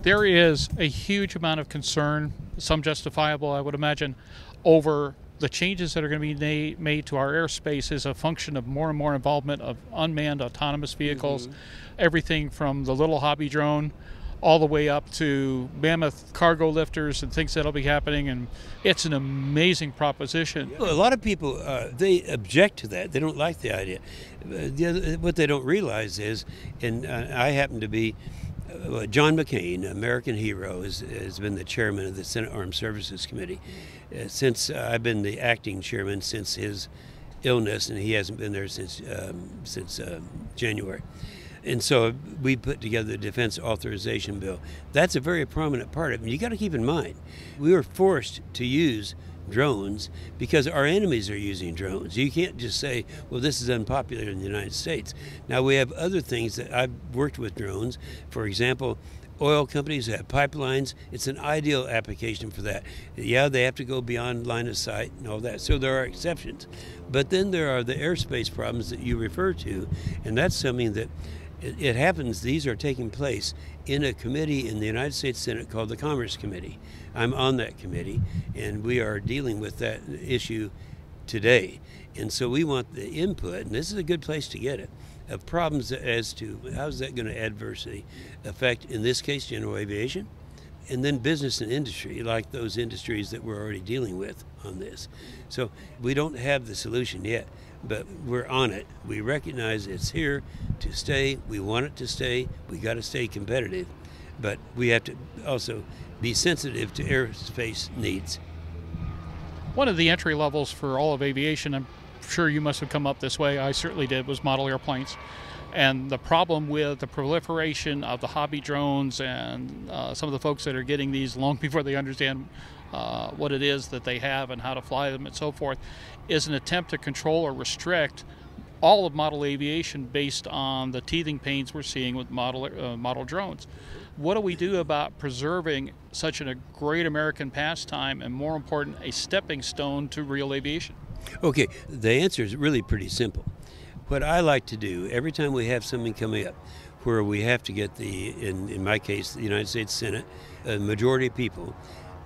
There is a huge amount of concern, some justifiable, I would imagine, over the changes that are going to be made to our airspace as a function of more and more involvement of unmanned autonomous vehicles, everything from the little hobby drone all the way up to mammoth cargo lifters and things that'll be happening, and it's an amazing proposition. Well, a lot of people, they object to that. They don't like the idea. What they don't realize is, and I happen to be, John McCain, American hero, has been the chairman of the Senate Armed Services Committee since I've been the acting chairman since his illness, and he hasn't been there since January. And so we put together the Defense Authorization Bill. That's a very prominent part of it. You got to keep in mind, we were forced to use drones because our enemies are using drones. You can't just say, well, this is unpopular in the United States. Now, we have other things that I've worked with drones. For example, oil companies have pipelines. It's an ideal application for that. Yeah, they have to go beyond line of sight and all that. So there are exceptions. But then there are the airspace problems that you refer to, and that's something that it happens. These are taking place in a committee in the United States Senate called the Commerce Committee. I'm on that committee, and we are dealing with that issue today. And so we want the input, and this is a good place to get it, of problems as to how is that going to adversely affect, in this case, general aviation, and then business and industry, like those industries that we're already dealing with on this. So we don't have the solution yet, but we're on it. We recognize it's here to stay. We want it to stay. We got to stay competitive, but we have to also be sensitive to airspace needs. One of the entry levels for all of aviation, I'm sure you must have come up this way, I certainly did, was model airplanes. And the problem with the proliferation of the hobby drones and some of the folks that are getting these long before they understand what it is that they have and how to fly them and so forth, is an attempt to control or restrict all of model aviation based on the teething pains we're seeing with model drones. What do we do about preserving such a great American pastime and, more important, a stepping stone to real aviation? Okay, the answer is really pretty simple. What I like to do every time we have something coming up where we have to get in my case, the United States Senate, a majority of people,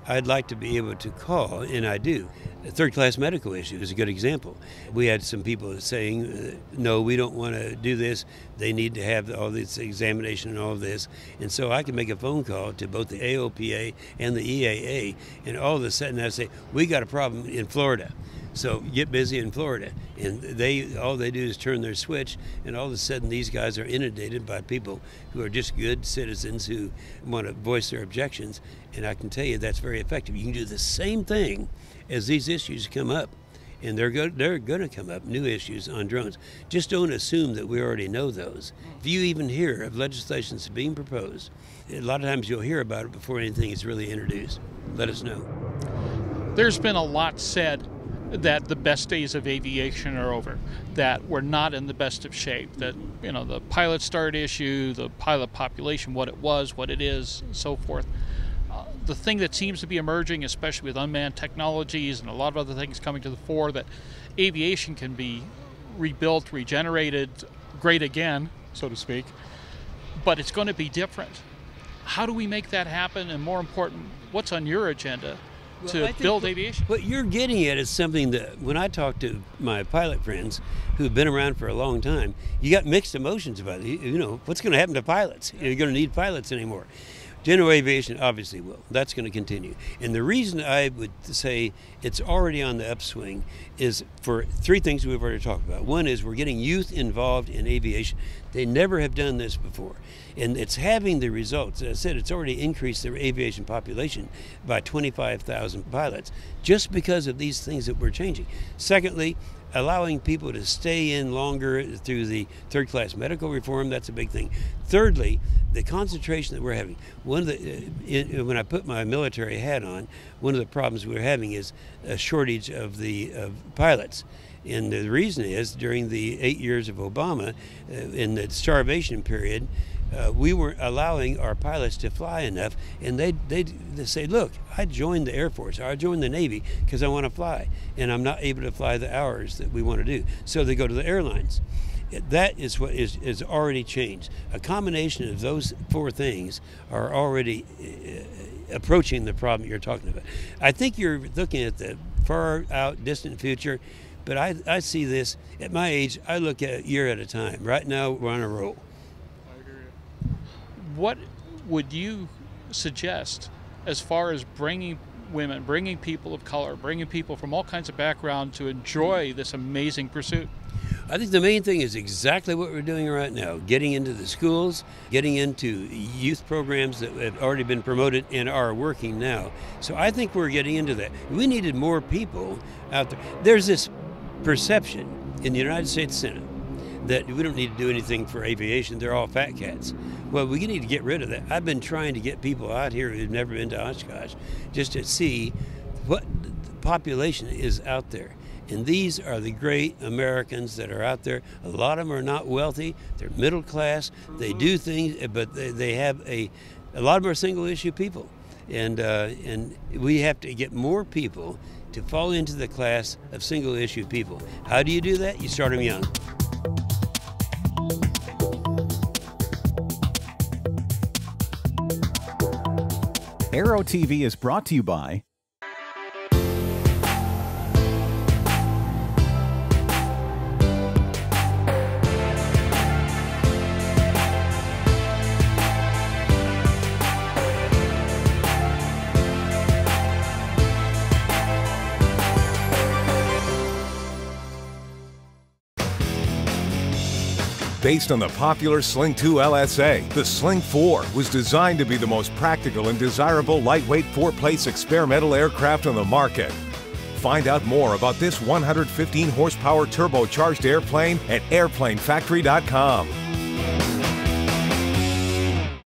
I'd like to be able to call, and I do. A third-class medical issue is a good example. We had some people saying, no, we don't want to do this. They need to have all this examination and all of this. And so I can make a phone call to both the AOPA and the EAA, and all of a sudden I say, we got a problem in Florida. So get busy in Florida. And all they do is turn their switch, and all of a sudden these guys are inundated by people who are just good citizens who want to voice their objections. And I can tell you that's very effective. You can do the same thing as these issues come up. And they're going to come up, new issues on drones. Just don't assume that we already know those. If you even hear of legislation that's being proposed, a lot of times you'll hear about it before anything is really introduced. Let us know. There's been a lot said that the best days of aviation are over, that we're not in the best of shape, that, you know, the pilot start issue, the pilot population, what it was, what it is, and so forth. The thing that seems to be emerging, especially with unmanned technologies and a lot of other things coming to the fore, that aviation can be rebuilt, regenerated, great again, so to speak, but it's going to be different. How do we make that happen? And more important, what's on your agenda to build aviation? What you're getting at is something that when I talk to my pilot friends who've been around for a long time, you got mixed emotions about it. You know, what's going to happen to pilots? You're going to need pilots anymore. General aviation obviously will. That's going to continue. And the reason I would say it's already on the upswing is for three things we've already talked about. One is we're getting youth involved in aviation. They never have done this before. And it's having the results. As I said, it's already increased the aviation population by 25,000 pilots just because of these things that we're changing. Secondly, allowing people to stay in longer through the third-class medical reform, that's a big thing. Thirdly, the concentration that we're having. When I put my military hat on, one of the problems we're having is a shortage of pilots. And the reason is, during the 8 years of Obama, in the starvation period, we weren't allowing our pilots to fly enough, and they say, look, I joined the Air Force, or I joined the Navy because I want to fly, and I'm not able to fly the hours that we want to do. So they go to the airlines. That is what is already changed. A combination of those four things are already approaching the problem you're talking about. I think you're looking at the far out, distant future, but I see this, at my age, I look at a year at a time. Right now, we're on a roll. I hear you. What would you suggest as far as bringing women, bringing people of color, bringing people from all kinds of backgrounds to enjoy this amazing pursuit? I think the main thing is exactly what we're doing right now, getting into the schools, getting into youth programs that have already been promoted and are working now. So I think we're getting into that. We needed more people out there. There's this perception in the United States Senate that we don't need to do anything for aviation, they're all fat cats. Well, we need to get rid of that. I've been trying to get people out here who've never been to Oshkosh just to see what the population is out there. And these are the great Americans that are out there. A lot of them are not wealthy. They're middle class. They do things, but they have a lot of them are single issue people. And we have to get more people to fall into the class of single issue people. How do you do that? You start them young. Aero-TV is brought to you by Based on the popular Sling 2 LSA, the Sling 4 was designed to be the most practical and desirable lightweight four-place experimental aircraft on the market. Find out more about this 115 horsepower turbocharged airplane at airplanefactory.com.